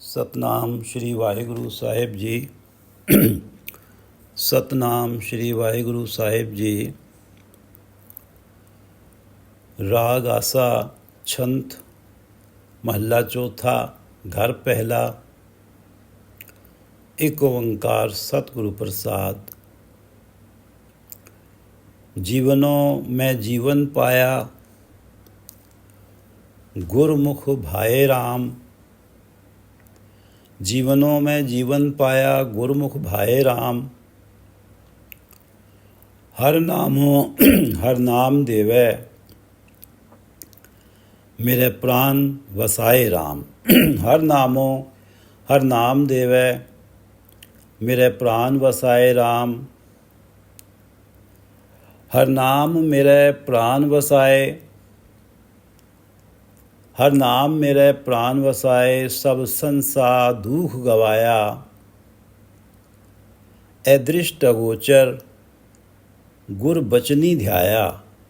ਸਤਨਾਮ ਸ਼੍ਰੀ ਵਾਹਿਗੁਰੂ ਸਾਹਿਬ ਜੀ। ਸਤਨਾਮ ਸ਼੍ਰੀ ਵਾਹਿਗੁਰੂ ਸਾਹਿਬ ਜੀ। ਰਾਗ ਆਸਾ ਛੰਤ ਮਹੱਲਾ ਚੌਥਾ ਘਰ ਪਹਿਲਾ। ਇੱਕ ਓੰਕਾਰ ਸਤਿਗੁਰੂ ਪ੍ਰਸਾਦ। जीवनों में जीवन पाया गुरमुख भाए राम। जीवनों में जीवन पाया गुरमुख भाए राम। हर नाम देवै मेरे प्राण वसाए राम। हर नाम देवै मेरे प्राण वसाए राम। हर नाम मेरे प्राण वसाए। हर नाम मेरे प्राण वसाए। सब संसार दुख गवाया अदृष्ट अगोचर गुर बचनी ध्याया।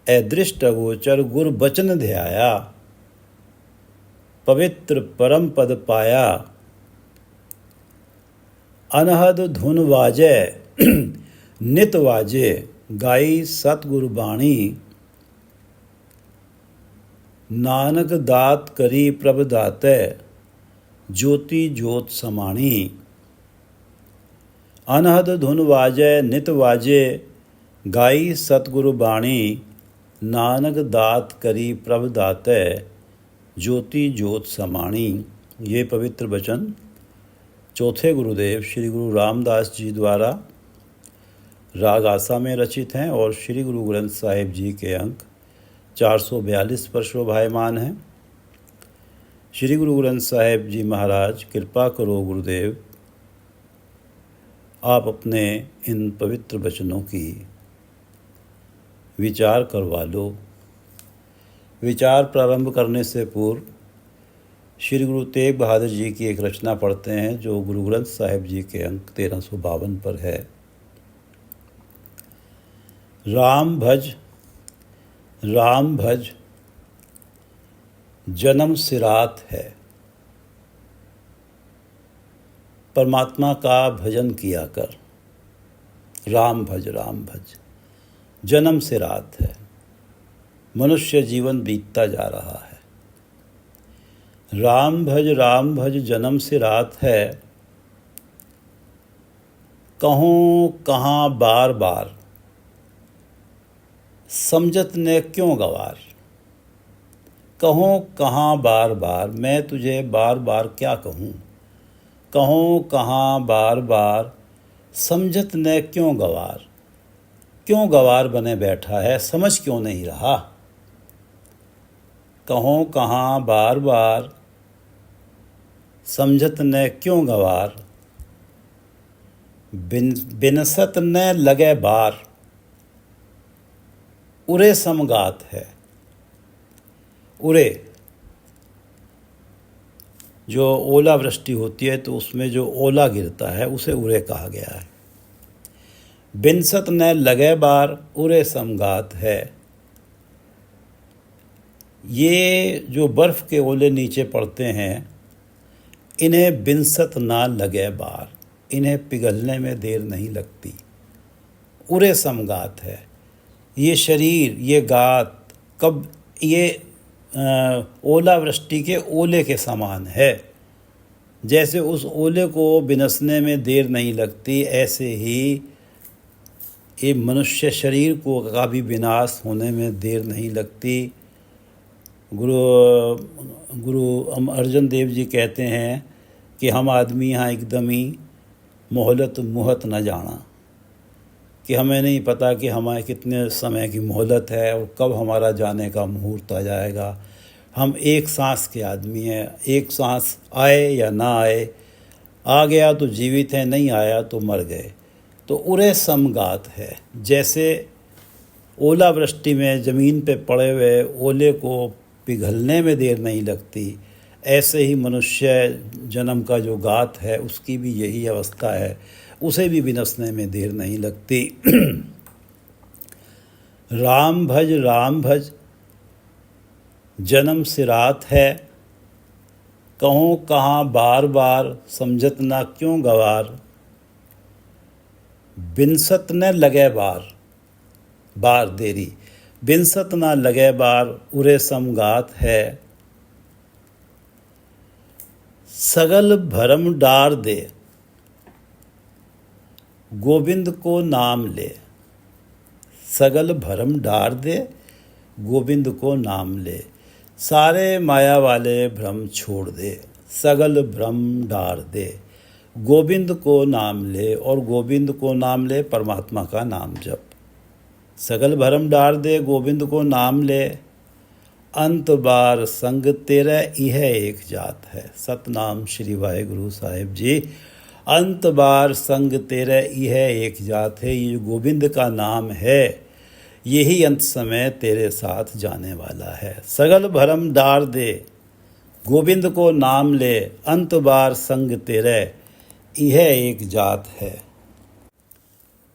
अदृष्ट अगोचर गुर बचन ध्याया। पवित्र परम पद पाया। अनहद धुन वाजे नित वाजे गाई सतगुरु बाणी। नानक दात करी प्रभ दाते ज्योति जोत समाणी। अनहद धुन वाजे नित वाजे गाई सतगुरु बाणी। नानक दात करी प्रभ दाते ज्योति जोत समाणी। ये पवित्र वचन चौथे गुरुदेव श्री गुरु रामदास जी द्वारा राग आसा में रचित हैं और श्री गुरु ग्रंथ साहिब जी के अंक 442 पर शोभायमान हैं। श्री गुरु ग्रंथ साहिब जी महाराज कृपा करो गुरुदेव, आप अपने इन पवित्र वचनों की विचार करवा लो। विचार प्रारंभ करने से पूर्व श्री गुरु तेग बहादुर जी की एक रचना पढ़ते हैं जो गुरु ग्रंथ साहिब जी के अंक 1352 पर है। राम भज जन्म सिरात है। परमात्मा का भजन किया कर। राम भज जन्म सिरात है। मनुष्य जीवन बीतता जा रहा है। राम भज जन्म सिरात है। कहूँ कहाँ बार बार समझत ने क्यों गवार। कहूँ कहाँ बार बार मैं तुझे बार बार क्या कहूँ। कहूँ कहाँ बार बार समझत ने क्यों गवार। क्यों गवार बने बैठा है, समझ क्यों नहीं रहा। कहूँ कहाँ बार बार समझत ने क्यों गवार। बिनसत ने लगे बार उरे समगात है। उरे जो ओला वृष्टि होती है तो उसमें जो ओला गिरता है उसे उरे कहा गया है। बिनसत न लगे बार उरे समगात है। ये जो बर्फ़ के ओले नीचे पड़ते हैं इन्हें बिनसत ना लगे बार, इन्हें पिघलने में देर नहीं लगती। उरे समगात है। ये शरीर, ये गात कब ये ओला वृष्टि के ओले के समान है। जैसे उस ओले को बिनसने में देर नहीं लगती, ऐसे ही ये मनुष्य शरीर को का भी विनाश होने में देर नहीं लगती। गुरु अर्जन देव जी कहते हैं कि हम आदमी यहाँ एकदम ही मोहलत मुहत न जाना, कि हमें नहीं पता कि हमारे कितने समय की मोहलत है और कब हमारा जाने का मुहूर्त आ जाएगा। हम एक सांस के आदमी हैं, एक सांस आए या ना आए, आ गया तो जीवित है, नहीं आया तो मर गए। तो उरे समगात है। जैसे ओला वृष्टि में ज़मीन पे पड़े हुए ओले को पिघलने में देर नहीं लगती, ऐसे ही मनुष्य जन्म का जो गात है उसकी भी यही अवस्था है, उसे भी बिनसने में देर नहीं लगती। राम भज जन्म सिरात है। कहूँ कहाँ बार बार समझत ना क्यों गवार। बिनसत न लगे बार देरी, बिनसत ना लगे बार उरे समगात है। सगल भरम डार दे गोविंद को नाम ले। सगल भरम डार दे गोविंद को नाम ले। सारे माया वाले भ्रम छोड़ दे, सगल भ्रम डार दे गोविंद को नाम ले। और गोविंद को नाम ले, परमात्मा का नाम जप। सगल भरम डार दे गोविंद को नाम ले। अंत बार संग तेरे यह एक जात है। सतनाम श्री वाहेगुरु साहिब जी। अंत बार संग तेरे यह एक जात है। ये गोविंद का नाम है, यही अंत समय तेरे साथ जाने वाला है। सगल भरम डार दे गोविंद को नाम ले। अंत बार संग तेरे यह एक जात है।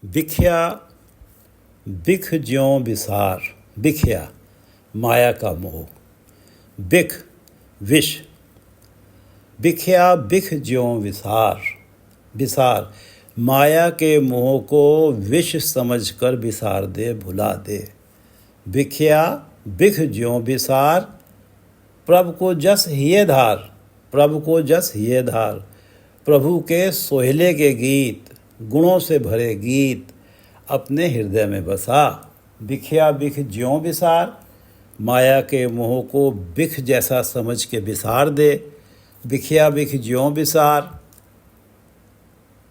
बिख्या बिख ज्यों बिसार। बिख्या माया का मोह, बिख विष। बिख्या बिख ज्यों विसार। विसार माया के मोह को विष समझकर विसार दे, भुला दे। बिख्या बिख ज्यों विसार प्रभु को जस हिये धार। प्रभु को जस हिये धार प्रभु के सोहले के गीत, गुणों से भरे गीत अपने हृदय में बसा। बिख्या बिख ज्यों विसार माया के मोह को बिख जैसा समझ के विसार दे। बिख्या बिख ज्यों विसार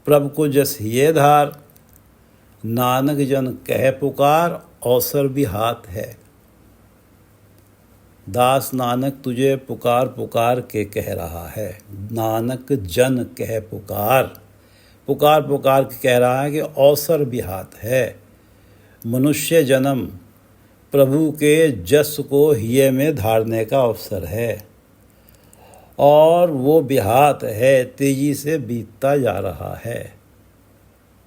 प्रभु को जस हिये धार। नानक जन कह पुकार अवसर भी हाथ है। दास नानक तुझे पुकार पुकार के कह रहा है। नानक जन कह पुकार, पुकार पुकार के कह रहा है कि अवसर भी हाथ है। मनुष्य जन्म प्रभु के जस को हिये में धारने का अवसर है और वो बिहात है, तेजी से बीतता जा रहा है।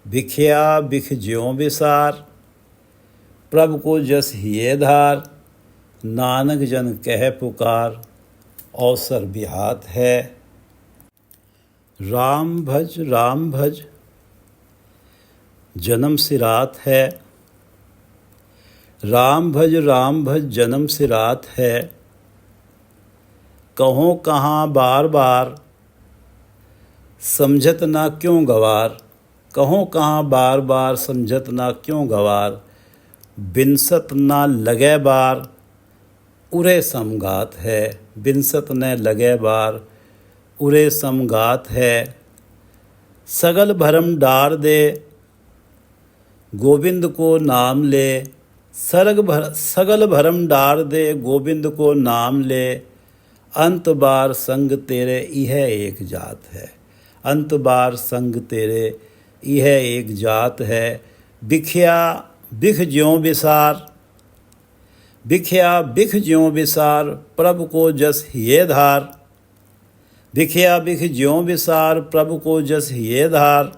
बिख्या बिख ज्यों विसार प्रभु को जस हिये धार। नानक जन कह पुकार अवसर बिहात है। राम भज जन्म सिरात है। राम भज जन्म सिरात है। कहो कहाँ बार बार समझत ना क्यों गवार। कहो कहाँ बार बार समझत ना क्यों गवार। बिनसत ना लगे बार उरे समगात है। बिनसत न लगे बार उरे समगात है। सगल भरम डार दे गोविंद को नाम ले। सगल भरम डार दे गोविंद को नाम ले। अंत बार संग तेरे यह एक जात है। अंत बार संग तेरे यह एक जात है। बिख्या बिख ज्यों विसार। बिख्या बिख ज्यों विसार प्रभु को जस हिये धार। बिख्या बिख ज्यों विसार प्रभु को जस हिये धार।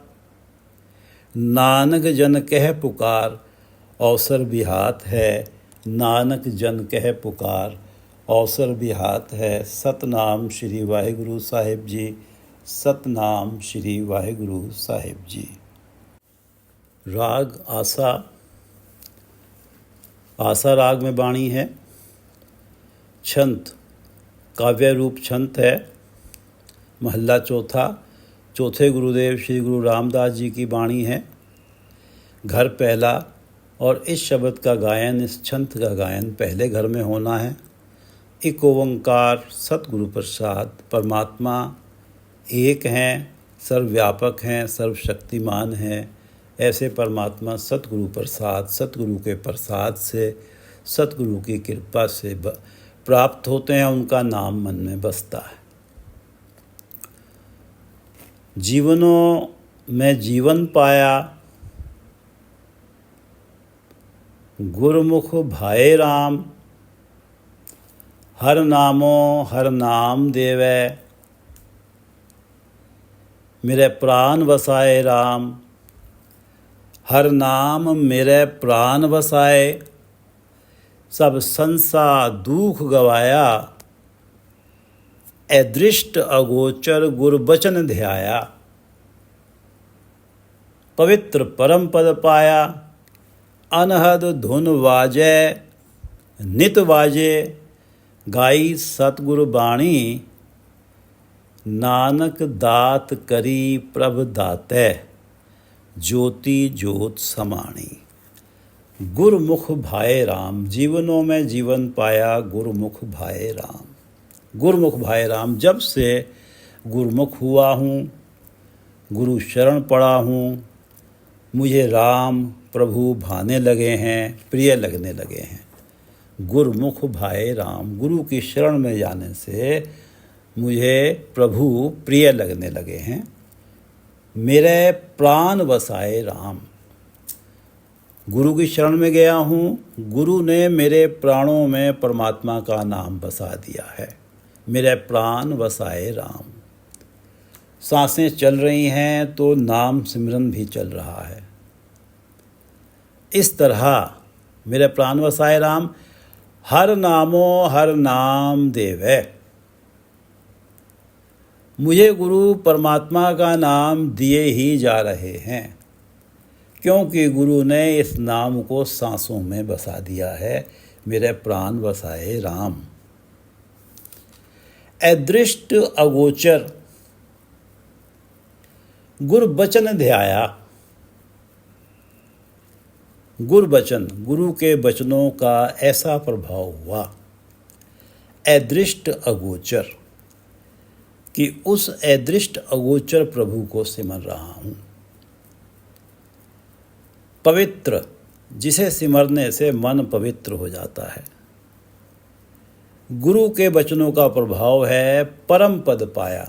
नानक जन कह पुकार अवसर भी हाथ है। नानक जन कह पुकार अवसर भी हाथ है। सतनाम श्री वाहेगुरु साहिब जी। सतनाम श्री वाहेगुरु साहिब जी। राग आसा। आसा राग में बाणी है। छंत काव्य रूप छंत है। महल्ला चौथा। चौथे गुरुदेव श्री गुरु रामदास जी की बाणी है। घर पहला और इस शब्द का गायन, इस छंत का गायन पहले घर में होना है। एक ओंकार सतगुरु प्रसाद। परमात्मा एक हैं, सर्वव्यापक हैं, सर्वशक्तिमान हैं। ऐसे परमात्मा सतगुरु प्रसाद, सतगुरु के प्रसाद से, सतगुरु की कृपा से प्राप्त होते हैं। उनका नाम मन में बसता है। जीवनों में जीवन पाया गुरुमुख भाए राम। हर नाम देवै मेरे प्राण बसाए राम। हर नाम मेरे प्राण बसाए। सब संसार दुख गवाया अदृष्ट अगोचर गुर बचन ध्याया, पवित्र परम पद पाया। अनहद धुन वाजै नित वाजे, गाई सतगुरु बाणी। नानक दात करी प्रभ दातै, ज्योति जोत समाणी। गुरमुख भाए राम, जीवनों में जीवन पाया गुरमुख भाए राम। गुरमुख भाए राम, जब से गुरमुख हुआ हूँ, गुरु शरण पड़ा हूँ, मुझे राम प्रभु भाने लगे हैं, प्रिय लगने लगे हैं। गुरमुख भाए राम, गुरु की शरण में जाने से मुझे प्रभु प्रिय लगने लगे हैं। मेरे प्राण बसाए राम, गुरु की शरण में गया हूँ, गुरु ने मेरे प्राणों में परमात्मा का नाम बसा दिया है। मेरे प्राण बसाए राम। सांसें चल रही हैं तो नाम सिमरन भी चल रहा है। इस तरह मेरे प्राण बसाए राम, हर नामो हर नाम देवै। मुझे गुरु परमात्मा का नाम दिए ही जा रहे हैं, क्योंकि गुरु ने इस नाम को सांसों में बसा दिया है। मेरे प्राण बसाए राम। अदृष्ट अगोचर गुर बचन ध्याया। गुर बचन, गुरु के बचनों का ऐसा प्रभाव हुआ अदृष्ट अगोचर कि उस अदृष्ट अगोचर प्रभु को सिमर रहा हूँ। पवित्र, जिसे सिमरने से मन पवित्र हो जाता है। गुरु के बचनों का प्रभाव है परम पद पाया,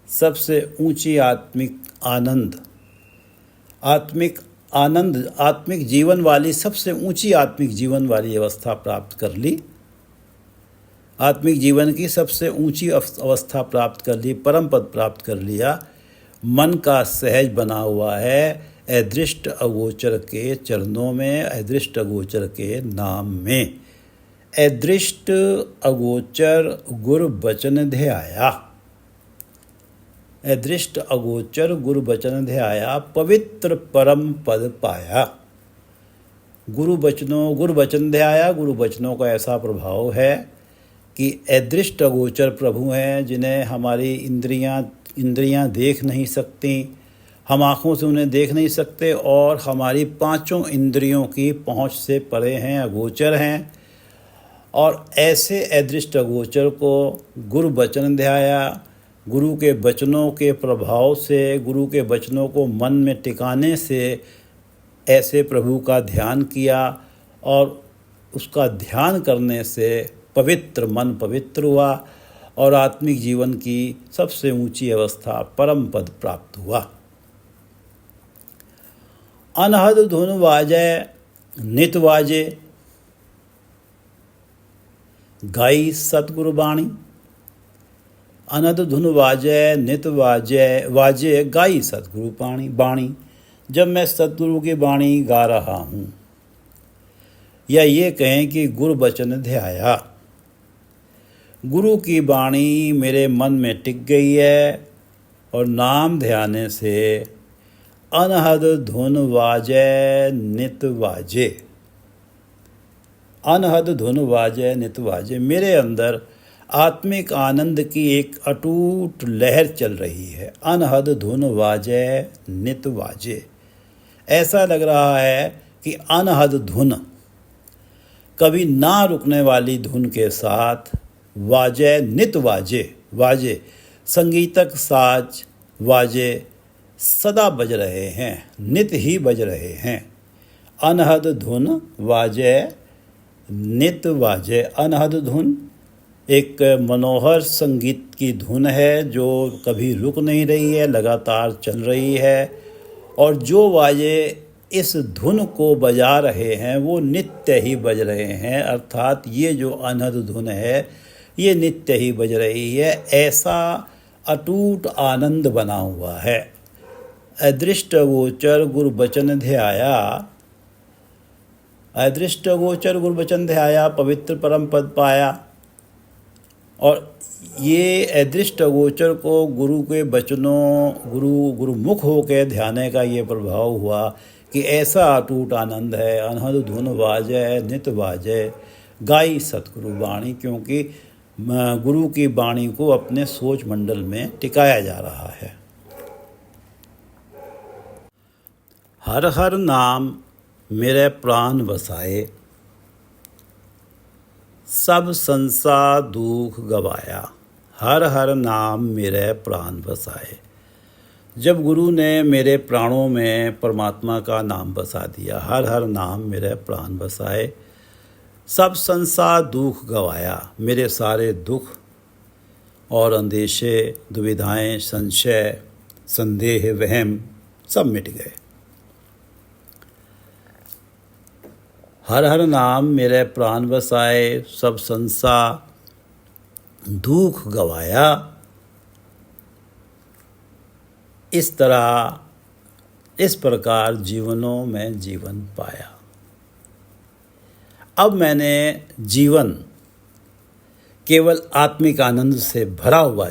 सबसे ऊंची आत्मिक आनंद। आत्मिक जीवन वाली, सबसे ऊंची आत्मिक जीवन वाली अवस्था प्राप्त कर ली। आत्मिक जीवन की सबसे ऊंची अवस्था प्राप्त कर ली, परम पद प्राप्त कर लिया। मन का सहज बना हुआ है अदृष्ट अगोचर के चरणों में, अदृष्ट अगोचर के नाम में। अदृष्ट अगोचर गुर बचन ध्याया। अदृष्ट अगोचर गुरु बचन ध्याया, पवित्र परम पद पाया। गुरु बचन ध्याया, गुरु बचनों का ऐसा प्रभाव है कि अदृष्ट अगोचर प्रभु हैं, जिन्हें हमारी इंद्रियां देख नहीं सकती, हम आँखों से उन्हें देख नहीं सकते और हमारी पांचों इंद्रियों की पहुँच से परे हैं, अगोचर हैं। और ऐसे अदृष्ट अगोचर को गुरु बचन ध्याया, गुरु के बचनों के प्रभाव से, गुरु के बचनों को मन में टिकाने से ऐसे प्रभु का ध्यान किया और उसका ध्यान करने से पवित्र मन पवित्र हुआ और आत्मिक जीवन की सबसे ऊंची अवस्था परम पद प्राप्त हुआ। अनहद धुन वाजै नित वाजे, गाई सतगुरु बाणी। अनहद धुन वाजै नित वाजे, गाई सतगुरु बाणी। जब मैं सतगुरु की बाणी गा रहा हूँ, या ये कहें कि गुरु बचन ध्याया, गुरु की बाणी मेरे मन में टिक गई है और नाम ध्याने से अनहद धुन वाजै नित वाजे। अनहद धुन वाजै नित वाजे, मेरे अंदर आत्मिक आनंद की एक अटूट लहर चल रही है। अनहद धुन वाजै नित वाजे, ऐसा लग रहा है कि अनहद धुन, कभी ना रुकने वाली धुन के साथ वाजै नित वाजे, संगीतक साज वाजे सदा बज रहे हैं, नित ही बज रहे हैं। अनहद धुन वाजै नित वाजे। अनहद धुन एक मनोहर संगीत की धुन है जो कभी रुक नहीं रही है, लगातार चल रही है। और जो वाजे इस धुन को बजा रहे हैं वो नित्य ही बज रहे हैं, अर्थात ये जो अनहद धुन है ये नित्य ही बज रही है। ऐसा अटूट आनंद बना हुआ है। अदृष्ट गोचर गुरु बचन ध्याया, अदृष्ट गोचर गुरु बचन ध्याया, पवित्र परम पद पाया। और ये अदृष्ट अगोचर को गुरु के वचनों गुरुमुख होकर ध्याने का ये प्रभाव हुआ कि ऐसा अटूट आनंद है, अनहद धुन वाजय नित वाजय गाई सतगुरु वाणी, क्योंकि गुरु की वाणी को अपने सोच मंडल में टिकाया जा रहा है। हर हर नाम मेरे प्राण बसाए, सब संसार दुख गवाया। हर हर नाम मेरे प्राण बसाए। जब गुरु ने मेरे प्राणों में परमात्मा का नाम बसा दिया, हर हर नाम मेरे प्राण बसाए, सब संसार दुख गवाया। मेरे सारे दुख और अंदेशे, दुविधाएं, संशय, संदेह, वहम सब मिट गए। हर हर नाम मेरे प्राण बसाए, सब संसार दुख गवाया। इस प्रकार जीवनों में जीवन पाया। अब मैंने जीवन केवल आत्मिक आनंद से भरा हुआ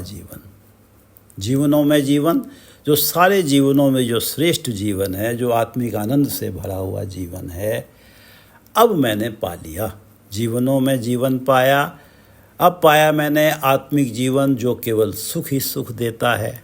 जीवनों में जीवन, जो सारे जीवनों में जो श्रेष्ठ जीवन है, जो आत्मिक आनंद से भरा हुआ जीवन है, अब मैंने पा लिया। जीवनों में जीवन पाया। अब पाया मैंने आत्मिक जीवन जो केवल सुख ही सुख देता है,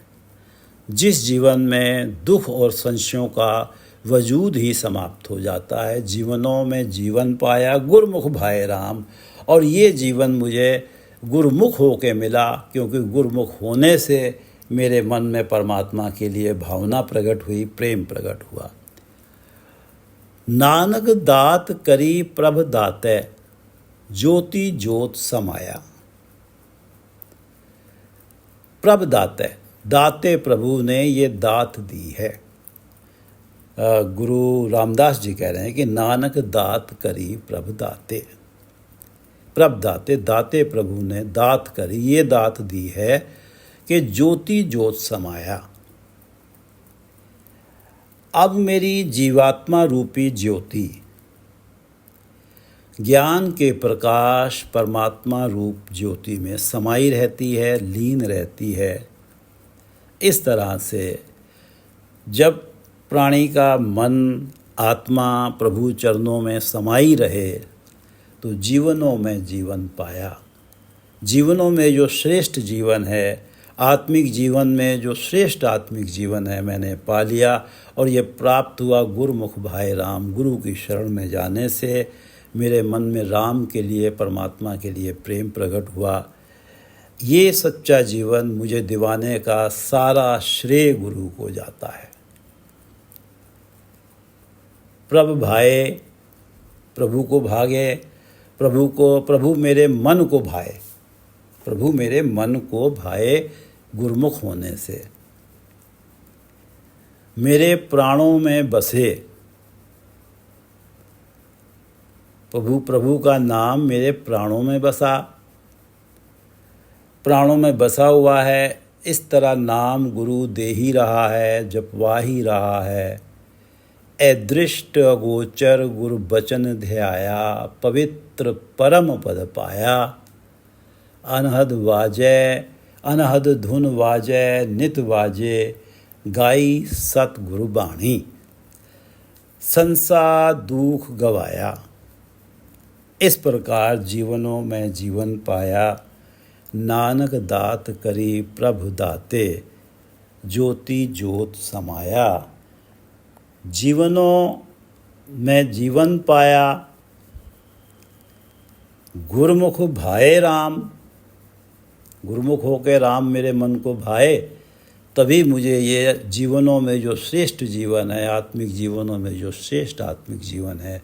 जिस जीवन में दुख और संशयों का वजूद ही समाप्त हो जाता है। जीवनों में जीवन पाया, गुरुमुख भाए राम। और ये जीवन मुझे गुरुमुख होके मिला, क्योंकि गुरुमुख होने से मेरे मन में परमात्मा के लिए भावना प्रकट हुई, प्रेम प्रकट हुआ। नानक दात करी प्रभ दाते, ज्योति ज्योत समाया। प्रभ दाते, दाते प्रभु ने ये दात दी है। गुरु रामदास जी कह रहे हैं कि नानक दात करी प्रभ दाते। प्रभ दाते, दाते प्रभु ने दात करी, ये दात दी है कि ज्योति ज्योत समाया। अब मेरी जीवात्मा रूपी ज्योति ज्ञान के प्रकाश परमात्मा रूप ज्योति में समाई रहती है, लीन रहती है। इस तरह से जब प्राणी का मन, आत्मा प्रभु चरणों में समाई रहे तो जीवनों में जीवन पाया। जीवनों में जो श्रेष्ठ जीवन है, आत्मिक जीवन में जो श्रेष्ठ आत्मिक जीवन है, मैंने पा लिया। और ये प्राप्त हुआ गुरुमुख भाई राम। गुरु की शरण में जाने से मेरे मन में राम के लिए, परमात्मा के लिए प्रेम प्रकट हुआ। ये सच्चा जीवन मुझे दिवाने का सारा श्रेय गुरु को जाता है। प्रभ भाए, प्रभु को भागे, प्रभु मेरे मन को भाए, प्रभु मेरे मन को भाए गुरुमुख होने से। मेरे प्राणों में बसे, प्रभु का नाम मेरे प्राणों में बसा, प्राणों में बसा हुआ है। इस तरह नाम गुरु दे ही रहा है, जपवा ही रहा है। अदृष्ट अगोचर गुरु बचन ध्याया, पवित्र परम पद पाया। अनहद वाजय, अनहद धुन वाजय नित वाजे, गाई सतगुरु बाणी। संसार दुख गवाया। इस प्रकार जीवनों में जीवन पाया। नानक दात करी प्रभु दाते, ज्योति ज्योत समाया। जीवनों में जीवन पाया। गुरुमुख भाए राम, गुरुमुख होकर राम मेरे मन को भाए, तभी मुझे ये जीवनों में जो श्रेष्ठ जीवन है, आत्मिक जीवनों में जो श्रेष्ठ आत्मिक जीवन है,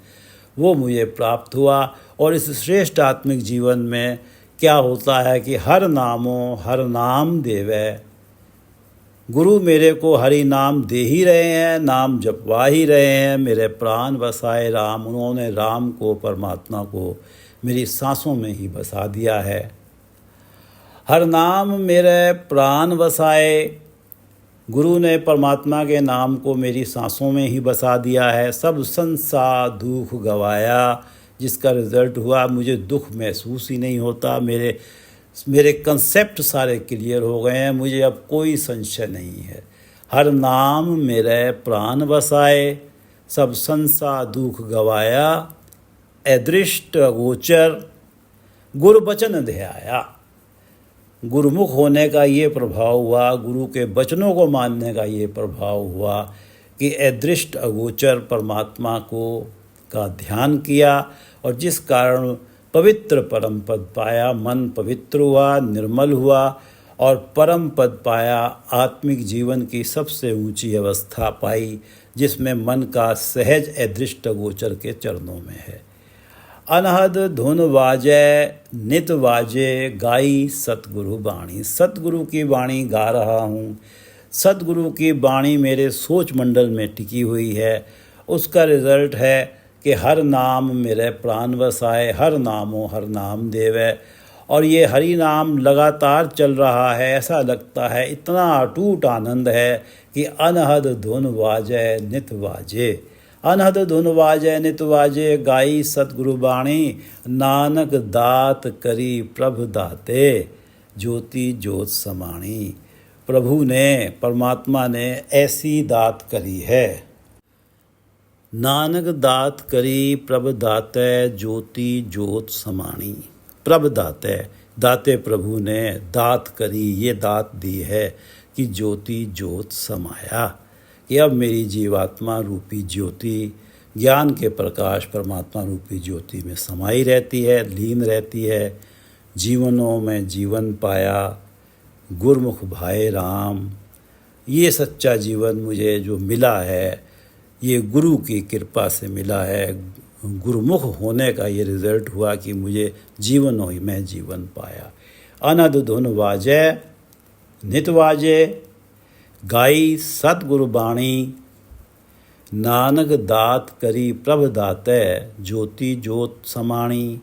वो मुझे प्राप्त हुआ। और इस श्रेष्ठ आत्मिक जीवन में क्या होता है कि हर नामों हर नाम देवे। गुरु मेरे को हरि नाम दे ही रहे हैं, नाम जपवा ही रहे हैं। मेरे प्राण बसाए राम, उन्होंने राम को, परमात्मा को मेरी सांसों में ही बसा दिया है। हर नाम मेरे प्राण बसाए, गुरु ने परमात्मा के नाम को मेरी सांसों में ही बसा दिया है। सब संसार दुख गवाया, जिसका रिज़ल्ट हुआ मुझे दुख महसूस ही नहीं होता। मेरे मेरे कंसेप्ट सारे क्लियर हो गए हैं, मुझे अब कोई संशय नहीं है। हर नाम मेरे प्राण बसाए, सब संसार दुख गवाया, अदृष्ट गोचर गुरु वचन ध्याया। गुरुमुख होने का ये प्रभाव हुआ, गुरु के वचनों को मानने का ये प्रभाव हुआ कि अदृष्ट अगोचर परमात्मा का ध्यान किया, और जिस कारण पवित्र परम पद पाया, मन पवित्र हुआ, निर्मल हुआ और परम पद पाया। आत्मिक जीवन की सबसे ऊंची अवस्था पाई, जिसमें मन का सहज अदृष्ट गोचर के चरणों में है। अनहद धुन वाजे नित वाजे, गाई सतगुरु बाणी। सतगुरु की वाणी गा रहा हूँ। सतगुरु की वाणी मेरे सोच मंडल में टिकी हुई है। उसका रिज़ल्ट है कि हर नाम मेरे प्राण बसाए, हर नामों हर नाम देवे। और ये हरि नाम लगातार चल रहा है, ऐसा लगता है, इतना अटूट आनंद है कि अनहद धुन वाजे नित वाजे। अनहद धुन वाजे नित वाजे, गाई सतगुरु बाणी। नानक दात करी प्रभु दाते, ज्योति ज्योत समाणी। प्रभु ने, परमात्मा ने ऐसी दात करी है। नानक दात करी प्रभु दाते, ज्योति ज्योत समाणी। प्रभु दाते, दाते प्रभु ने दात करी, ये दात दी है कि ज्योति ज्योत समाया, कि अब मेरी जीवात्मा रूपी ज्योति, ज्ञान के प्रकाश परमात्मा रूपी ज्योति में समाई रहती है, लीन रहती है। जीवनों में जीवन पाया, गुरमुख भाए राम। ये सच्चा जीवन मुझे जो मिला है, ये गुरु की कृपा से मिला है। गुरुमुख होने का ये रिज़ल्ट हुआ कि मुझे जीवनों ही में जीवन पाया। अनहद धुन वाजे नित वाजे, गाई सतगुरु बाणी। नानक दात करी प्रभ दाते, ज्योति ज्योत समाणी।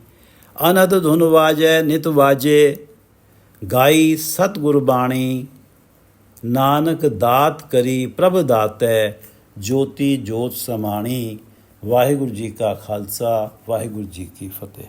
अनहद धुन वाजे नित वाजे, गाई सतगुरु बाणी। नानक दात करी प्रभ दाते, ज्योति ज्योत समाणी। वाहिगुरु जी का खालसा, वाहिगुरु जी की फतेह।